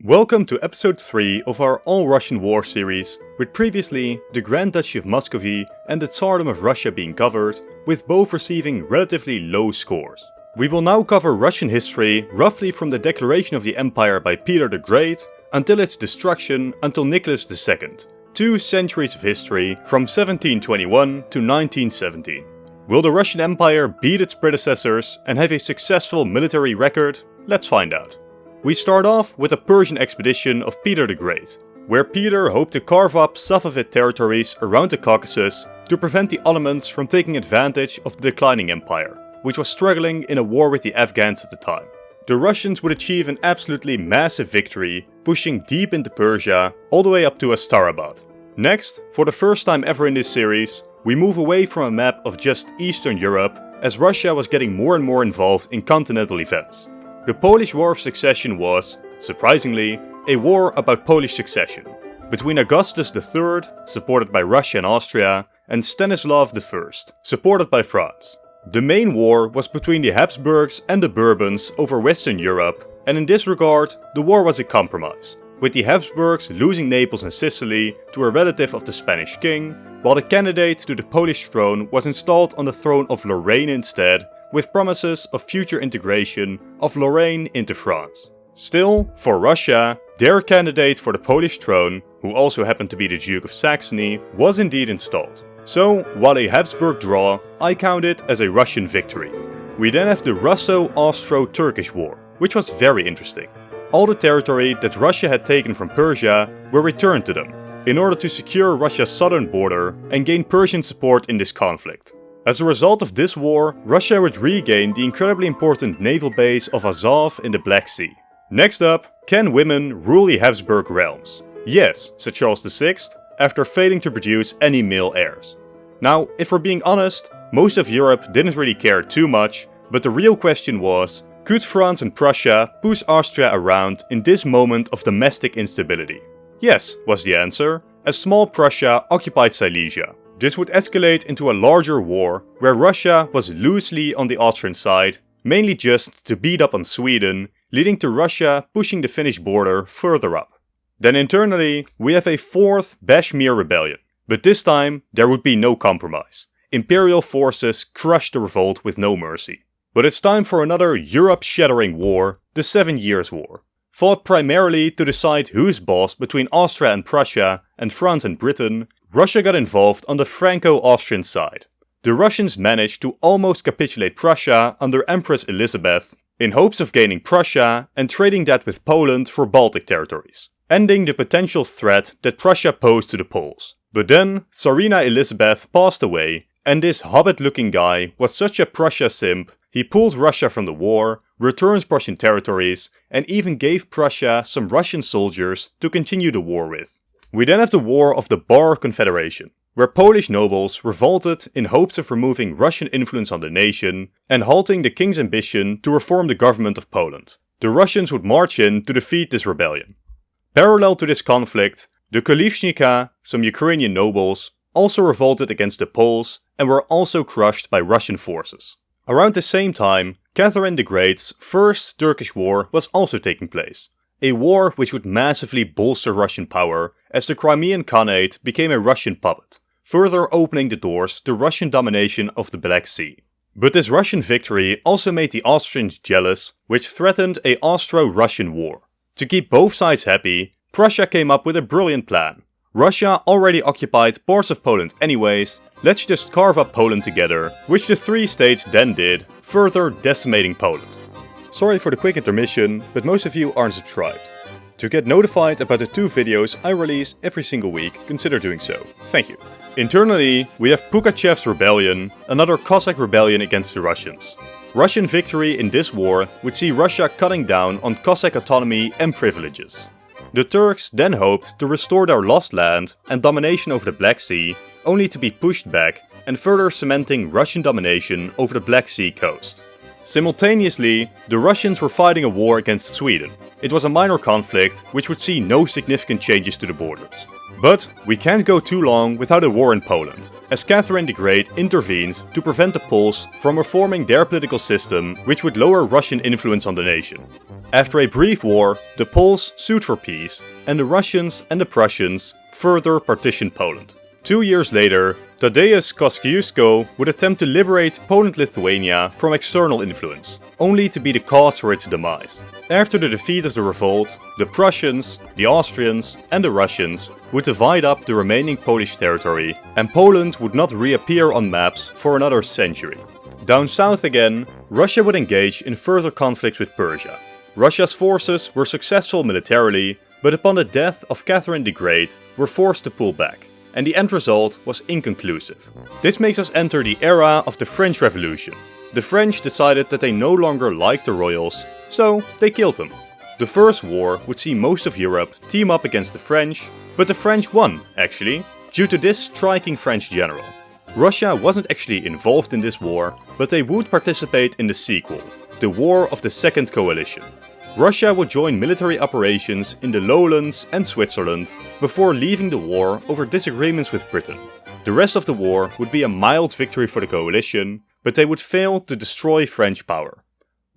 Welcome to episode 3 of our All-Russian War series, with previously the Grand Duchy of Muscovy and the Tsardom of Russia being covered, with both receiving relatively low scores. We will now cover Russian history roughly from the declaration of the empire by Peter the Great until its destruction until Nicholas II, 2 centuries of history from 1721 to 1917. Will the Russian Empire beat its predecessors and have a successful military record? Let's find out. We start off with a Persian expedition of Peter the Great, where Peter hoped to carve up Safavid territories around the Caucasus to prevent the Ottomans from taking advantage of the declining empire, which was struggling in a war with the Afghans at the time. The Russians would achieve an absolutely massive victory, pushing deep into Persia all the way up to Astarabad. Next, for the first time ever in this series, we move away from a map of just Eastern Europe, as Russia was getting more and more involved in continental events. The Polish War of Succession was, surprisingly, a war about Polish succession, between Augustus III, supported by Russia and Austria, and Stanislav I, supported by France. The main war was between the Habsburgs and the Bourbons over Western Europe, and in this regard, the war was a compromise, with the Habsburgs losing Naples and Sicily to a relative of the Spanish king, while the candidate to the Polish throne was installed on the throne of Lorraine instead, with promises of future integration of Lorraine into France. Still, for Russia, their candidate for the Polish throne, who also happened to be the Duke of Saxony, was indeed installed. So, while a Habsburg draw, I count it as a Russian victory. We then have the Russo-Austro-Turkish War, which was very interesting. All the territory that Russia had taken from Persia were returned to them, in order to secure Russia's southern border and gain Persian support in this conflict. As a result of this war, Russia would regain the incredibly important naval base of Azov in the Black Sea. Next up, can women rule the Habsburg realms? Yes, said Charles VI, after failing to produce any male heirs. Now, if we're being honest, most of Europe didn't really care too much, but the real question was, could France and Prussia push Austria around in this moment of domestic instability? Yes, was the answer, as small Prussia occupied Silesia. This would escalate into a larger war, where Russia was loosely on the Austrian side, mainly just to beat up on Sweden, leading to Russia pushing the Finnish border further up. Then internally, we have a fourth Bashmir rebellion, but this time there would be no compromise. Imperial forces crushed the revolt with no mercy. But it's time for another Europe-shattering war, the 7 Years' War. Fought primarily to decide who's boss between Austria and Prussia and France and Britain, Russia got involved on the Franco-Austrian side. The Russians managed to almost capitulate Prussia under Empress Elizabeth, in hopes of gaining Prussia and trading that with Poland for Baltic territories, ending the potential threat that Prussia posed to the Poles. But then, Tsarina Elizabeth passed away, and this hobbit-looking guy was such a Prussia simp, he pulled Russia from the war, returned Prussian territories, and even gave Prussia some Russian soldiers to continue the war with. We then have the War of the Bar Confederation, where Polish nobles revolted in hopes of removing Russian influence on the nation and halting the king's ambition to reform the government of Poland. The Russians would march in to defeat this rebellion. Parallel to this conflict, the Kolivshnika, some Ukrainian nobles, also revolted against the Poles and were also crushed by Russian forces. Around the same time, Catherine the Great's First Turkish War was also taking place. A war which would massively bolster Russian power as the Crimean Khanate became a Russian puppet, further opening the doors to Russian domination of the Black Sea. But this Russian victory also made the Austrians jealous, which threatened a Austro-Russian war. To keep both sides happy, Prussia came up with a brilliant plan. Russia already occupied parts of Poland anyways, let's just carve up Poland together, which the three states then did, further decimating Poland. Sorry for the quick intermission, but most of you aren't subscribed. To get notified about the 2 videos I release every single week, consider doing so. Thank you. Internally, we have Pugachev's rebellion, another Cossack rebellion against the Russians. Russian victory in this war would see Russia cutting down on Cossack autonomy and privileges. The Turks then hoped to restore their lost land and domination over the Black Sea, only to be pushed back and further cementing Russian domination over the Black Sea coast. Simultaneously, the Russians were fighting a war against Sweden. It was a minor conflict which would see no significant changes to the borders. But we can't go too long without a war in Poland, as Catherine the Great intervenes to prevent the Poles from reforming their political system, which would lower Russian influence on the nation. After a brief war, the Poles sued for peace, and the Russians and the Prussians further partitioned Poland. 2 years later, Tadeusz Kościuszko would attempt to liberate Poland-Lithuania from external influence, only to be the cause for its demise. After the defeat of the revolt, the Prussians, the Austrians and the Russians would divide up the remaining Polish territory, and Poland would not reappear on maps for another century. Down south again, Russia would engage in further conflicts with Persia. Russia's forces were successful militarily, but upon the death of Catherine the Great, were forced to pull back, and the end result was inconclusive. This makes us enter the era of the French Revolution. The French decided that they no longer liked the royals, so they killed them. The First War would see most of Europe team up against the French, but the French won, actually, due to this striking French general. Russia wasn't actually involved in this war, but they would participate in the sequel, the War of the Second Coalition. Russia would join military operations in the lowlands and Switzerland before leaving the war over disagreements with Britain. The rest of the war would be a mild victory for the coalition, but they would fail to destroy French power.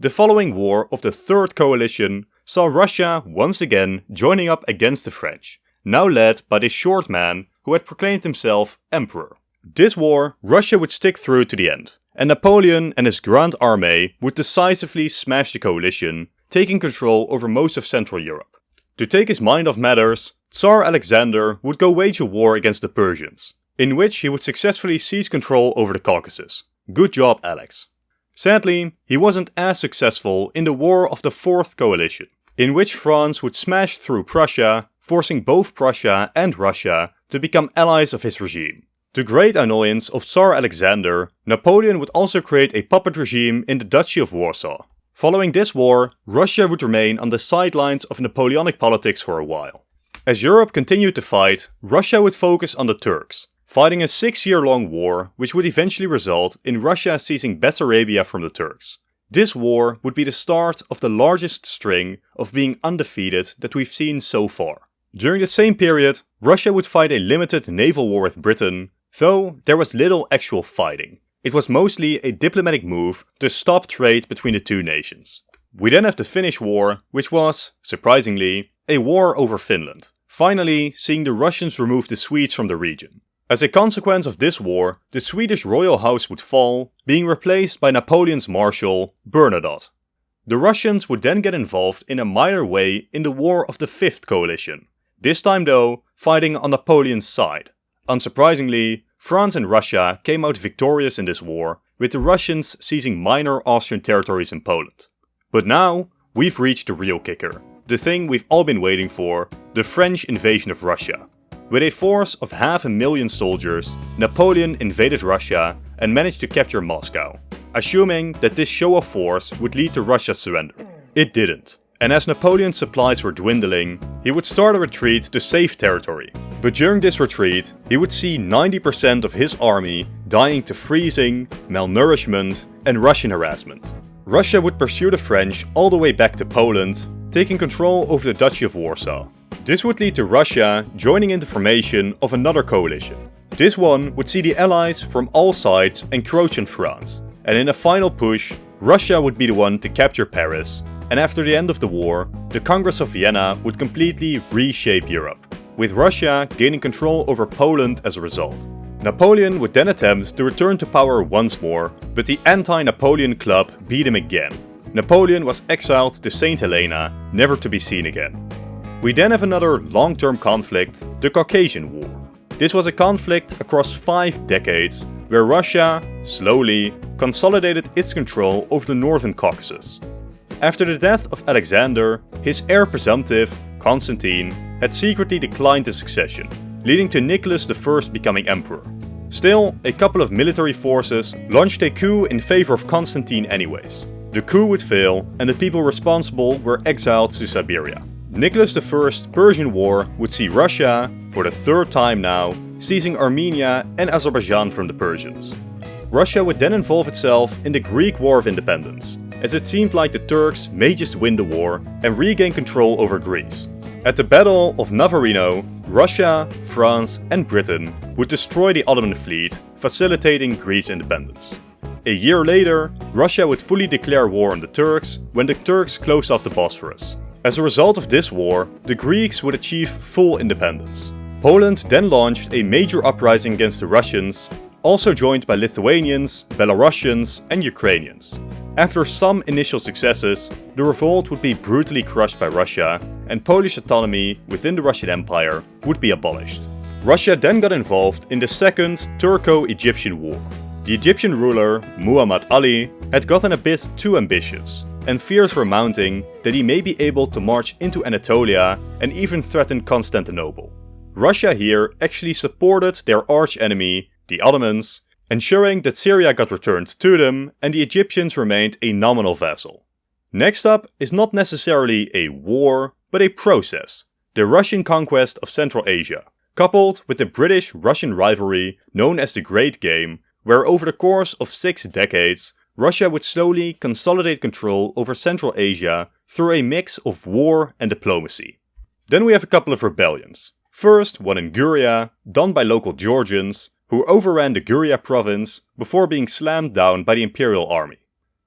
The following War of the Third Coalition saw Russia once again joining up against the French, now led by this short man who had proclaimed himself emperor. This war, Russia would stick through to the end, and Napoleon and his Grand Armée would decisively smash the coalition, taking control over most of Central Europe. To take his mind off matters, Tsar Alexander would go wage a war against the Persians, in which he would successfully seize control over the Caucasus. Good job, Alex. Sadly, he wasn't as successful in the War of the Fourth Coalition, in which France would smash through Prussia, forcing both Prussia and Russia to become allies of his regime. To great annoyance of Tsar Alexander, Napoleon would also create a puppet regime in the Duchy of Warsaw. Following this war, Russia would remain on the sidelines of Napoleonic politics for a while. As Europe continued to fight, Russia would focus on the Turks, fighting a 6-year-long war which would eventually result in Russia seizing Bessarabia from the Turks. This war would be the start of the largest string of being undefeated that we've seen so far. During the same period, Russia would fight a limited naval war with Britain, though there was little actual fighting. It was mostly a diplomatic move to stop trade between the two nations. We then have the Finnish War, which was, surprisingly, a war over Finland, finally seeing the Russians remove the Swedes from the region. As a consequence of this war, the Swedish royal house would fall, being replaced by Napoleon's marshal, Bernadotte. The Russians would then get involved in a minor way in the War of the Fifth Coalition, this time though fighting on Napoleon's side. Unsurprisingly, France and Russia came out victorious in this war, with the Russians seizing minor Austrian territories in Poland. But now, we've reached the real kicker, the thing we've all been waiting for, the French invasion of Russia. With a force of 500,000 soldiers, Napoleon invaded Russia and managed to capture Moscow, assuming that this show of force would lead to Russia's surrender. It didn't. And as Napoleon's supplies were dwindling, he would start a retreat to save territory. But during this retreat, he would see 90% of his army dying to freezing, malnourishment, and Russian harassment. Russia would pursue the French all the way back to Poland, taking control over the Duchy of Warsaw. This would lead to Russia joining in the formation of another coalition. This one would see the allies from all sides encroach on France, and in a final push, Russia would be the one to capture Paris, and after the end of the war, the Congress of Vienna would completely reshape Europe, with Russia gaining control over Poland as a result. Napoleon would then attempt to return to power once more, but the anti-Napoleon club beat him again. Napoleon was exiled to St. Helena, never to be seen again. We then have another long-term conflict, the Caucasian War. This was a conflict across 5 decades, where Russia, slowly, consolidated its control over the northern Caucasus. After the death of Alexander, his heir presumptive, Constantine, had secretly declined the succession, leading to Nicholas I becoming emperor. Still, a couple of military forces launched a coup in favor of Constantine anyways. The coup would fail, and the people responsible were exiled to Siberia. Nicholas I's Persian War would see Russia, for the 3rd time now, seizing Armenia and Azerbaijan from the Persians. Russia would then involve itself in the Greek War of Independence, as it seemed like the Turks may just win the war and regain control over Greece. At the Battle of Navarino, Russia, France and Britain would destroy the Ottoman fleet, facilitating Greece's independence. A year later, Russia would fully declare war on the Turks when the Turks closed off the Bosphorus. As a result of this war, the Greeks would achieve full independence. Poland then launched a major uprising against the Russians, also joined by Lithuanians, Belarusians and Ukrainians. After some initial successes, the revolt would be brutally crushed by Russia, and Polish autonomy within the Russian Empire would be abolished. Russia then got involved in the Second Turco-Egyptian War. The Egyptian ruler, Muhammad Ali, had gotten a bit too ambitious, and fears were mounting that he may be able to march into Anatolia and even threaten Constantinople. Russia here actually supported their arch-enemy, the Ottomans, ensuring that Syria got returned to them and the Egyptians remained a nominal vassal. Next up is not necessarily a war, but a process, the Russian conquest of Central Asia, coupled with the British-Russian rivalry known as the Great Game, where over the course of 6 decades, Russia would slowly consolidate control over Central Asia through a mix of war and diplomacy. Then we have a couple of rebellions. First, one in Guria, done by local Georgians, who overran the Guria province before being slammed down by the imperial army.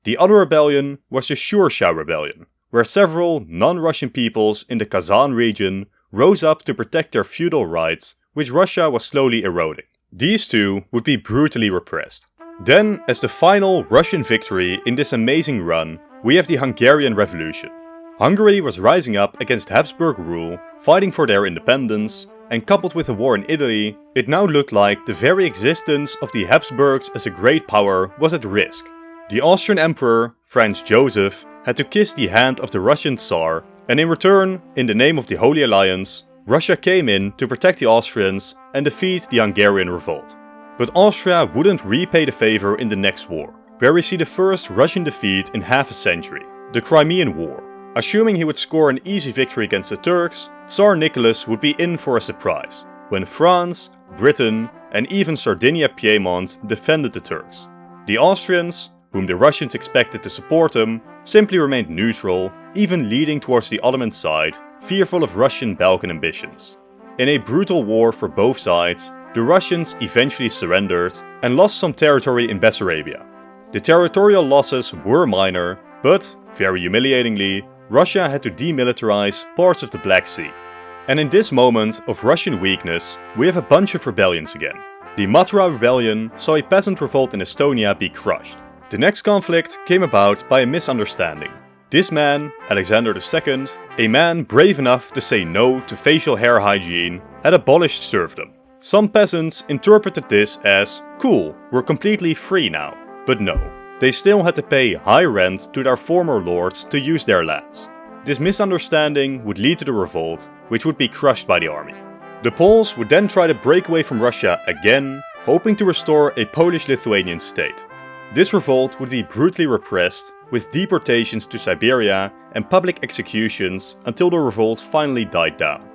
The other rebellion was the Shurshia rebellion, where several non-Russian peoples in the Kazan region rose up to protect their feudal rights, which Russia was slowly eroding. These two would be brutally repressed. Then, as the final Russian victory in this amazing run, we have the Hungarian Revolution. Hungary was rising up against Habsburg rule, fighting for their independence, and coupled with a war in Italy, it now looked like the very existence of the Habsburgs as a great power was at risk. The Austrian Emperor, Franz Joseph, had to kiss the hand of the Russian Tsar, and in return, in the name of the Holy Alliance, Russia came in to protect the Austrians and defeat the Hungarian revolt. But Austria wouldn't repay the favor in the next war, where we see the first Russian defeat in half a century, the Crimean War. Assuming he would score an easy victory against the Turks, Tsar Nicholas would be in for a surprise, when France, Britain, and even Sardinia-Piedmont defended the Turks. The Austrians, whom the Russians expected to support them, simply remained neutral, even leading towards the Ottoman side, fearful of Russian Balkan ambitions. In a brutal war for both sides, the Russians eventually surrendered and lost some territory in Bessarabia. The territorial losses were minor, but, very humiliatingly, Russia had to demilitarize parts of the Black Sea. And in this moment of Russian weakness, we have a bunch of rebellions again. The Mathura rebellion saw a peasant revolt in Estonia be crushed. The next conflict came about by a misunderstanding. This man, Alexander II, a man brave enough to say no to facial hair hygiene, had abolished serfdom. Some peasants interpreted this as, cool, we're completely free now. But no, they still had to pay high rent to their former lords to use their lands. This misunderstanding would lead to the revolt, which would be crushed by the army. The Poles would then try to break away from Russia again, hoping to restore a Polish-Lithuanian state. This revolt would be brutally repressed, with deportations to Siberia and public executions until the revolt finally died down.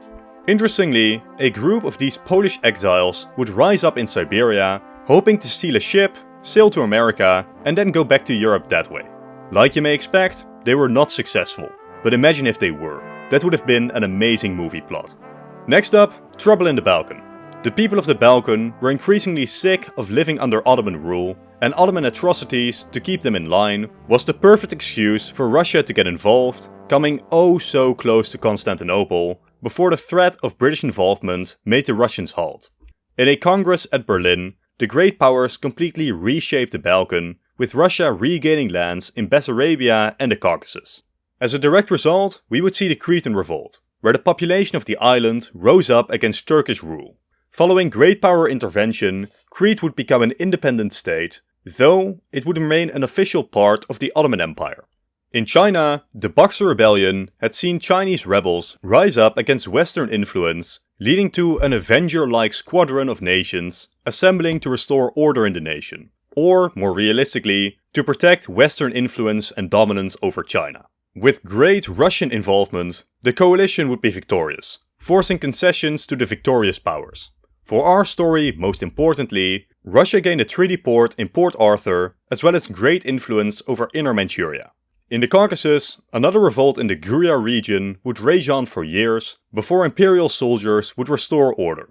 Interestingly, a group of these Polish exiles would rise up in Siberia, hoping to steal a ship, sail to America, and then go back to Europe that way. Like you may expect, they were not successful, but imagine if they were. That would have been an amazing movie plot. Next up, trouble in the Balkan. The people of the Balkan were increasingly sick of living under Ottoman rule, and Ottoman atrocities to keep them in line was the perfect excuse for Russia to get involved, coming oh so close to Constantinople, before the threat of British involvement made the Russians halt. In a congress at Berlin, the great powers completely reshaped the Balkan, with Russia regaining lands in Bessarabia and the Caucasus. As a direct result, we would see the Cretan Revolt, where the population of the island rose up against Turkish rule. Following great power intervention, Crete would become an independent state, though it would remain an official part of the Ottoman Empire. In China, the Boxer Rebellion had seen Chinese rebels rise up against Western influence, leading to an Avenger-like squadron of nations assembling to restore order in the nation, or, more realistically, to protect Western influence and dominance over China. With great Russian involvement, the coalition would be victorious, forcing concessions to the victorious powers. For our story, most importantly, Russia gained a treaty port in Port Arthur, as well as great influence over Inner Manchuria. In the Caucasus, another revolt in the Guria region would rage on for years before imperial soldiers would restore order.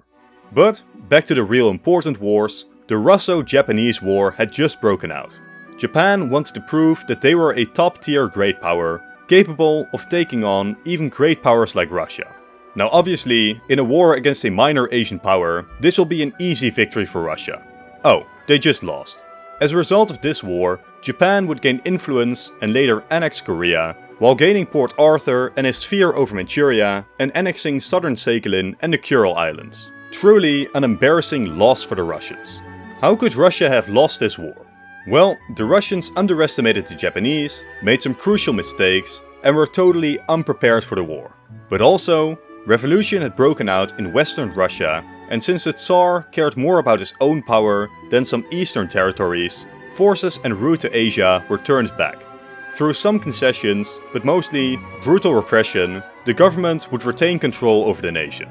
But, back to the real important wars, the Russo-Japanese War had just broken out. Japan wanted to prove that they were a top-tier great power, capable of taking on even great powers like Russia. Now obviously, in a war against a minor Asian power, this will be an easy victory for Russia. Oh, they just lost. As a result of this war, Japan would gain influence and later annex Korea, while gaining Port Arthur and his sphere over Manchuria and annexing southern Sakhalin and the Kuril Islands. Truly an embarrassing loss for the Russians. How could Russia have lost this war? Well, the Russians underestimated the Japanese, made some crucial mistakes, and were totally unprepared for the war. But also, revolution had broken out in Western Russia, and since the Tsar cared more about his own power than some eastern territories, forces en route to Asia were turned back. Through some concessions, but mostly brutal repression, the government would retain control over the nation.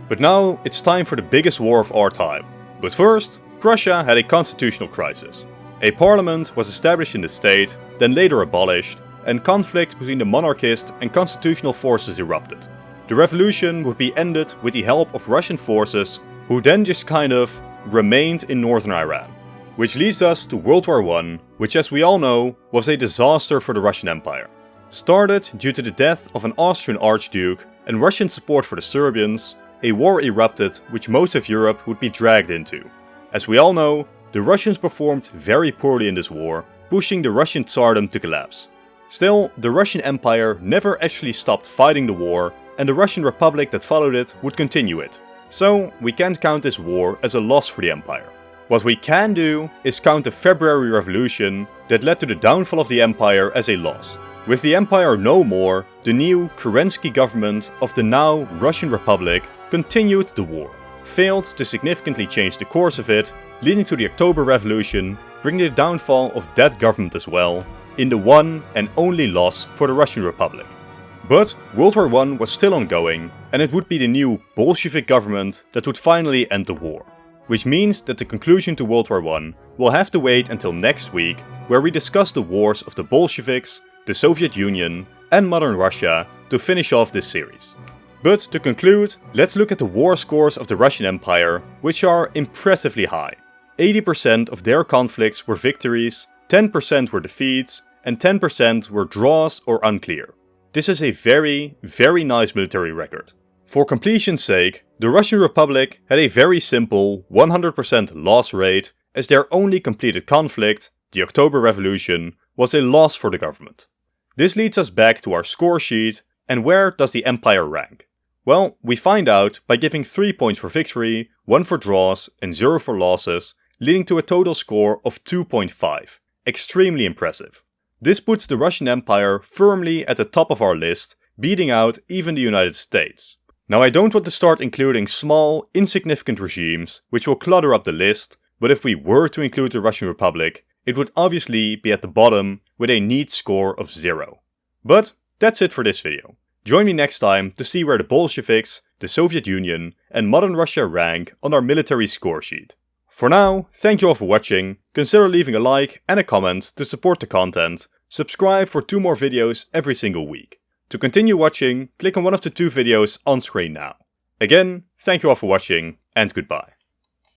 But now it's time for the biggest war of our time. But first, Prussia had a constitutional crisis. A parliament was established in the state, then later abolished, and conflict between the monarchist and constitutional forces erupted. The revolution would be ended with the help of Russian forces, who then just kind of remained in northern Iran. Which leads us to World War I, which as we all know, was a disaster for the Russian Empire. Started due to the death of an Austrian archduke and Russian support for the Serbians, a war erupted which most of Europe would be dragged into. As we all know, the Russians performed very poorly in this war, pushing the Russian Tsardom to collapse. Still, the Russian Empire never actually stopped fighting the war, and the Russian Republic that followed it would continue it. So, we can't count this war as a loss for the Empire. What we can do is count the February Revolution that led to the downfall of the Empire as a loss. With the Empire no more, the new Kerensky government of the now Russian Republic continued the war, failed to significantly change the course of it, leading to the October Revolution, bringing the downfall of that government as well, in the one and only loss for the Russian Republic. But World War I was still ongoing, and it would be the new Bolshevik government that would finally end the war. Which means that the conclusion to World War I will have to wait until next week, where we discuss the wars of the Bolsheviks, the Soviet Union, and modern Russia to finish off this series. But to conclude, let's look at the war scores of the Russian Empire, which are impressively high. 80% of their conflicts were victories, 10% were defeats, and 10% were draws or unclear. This is a very, very nice military record. For completion's sake, the Russian Republic had a very simple 100% loss rate, as their only completed conflict, the October Revolution, was a loss for the government. This leads us back to our score sheet, and where does the Empire rank? Well, we find out by giving 3 points for victory, 1 for draws and 0 for losses, leading to a total score of 2.5. Extremely impressive. This puts the Russian Empire firmly at the top of our list, beating out even the United States. Now I don't want to start including small, insignificant regimes, which will clutter up the list, but if we were to include the Russian Republic, it would obviously be at the bottom with a neat score of 0. But that's it for this video. Join me next time to see where the Bolsheviks, the Soviet Union, and modern Russia rank on our military score sheet. For now, thank you all for watching, consider leaving a like and a comment to support the content, subscribe for 2 more videos every single week. To continue watching, click on one of the 2 videos on screen now. Again, thank you all for watching, and goodbye.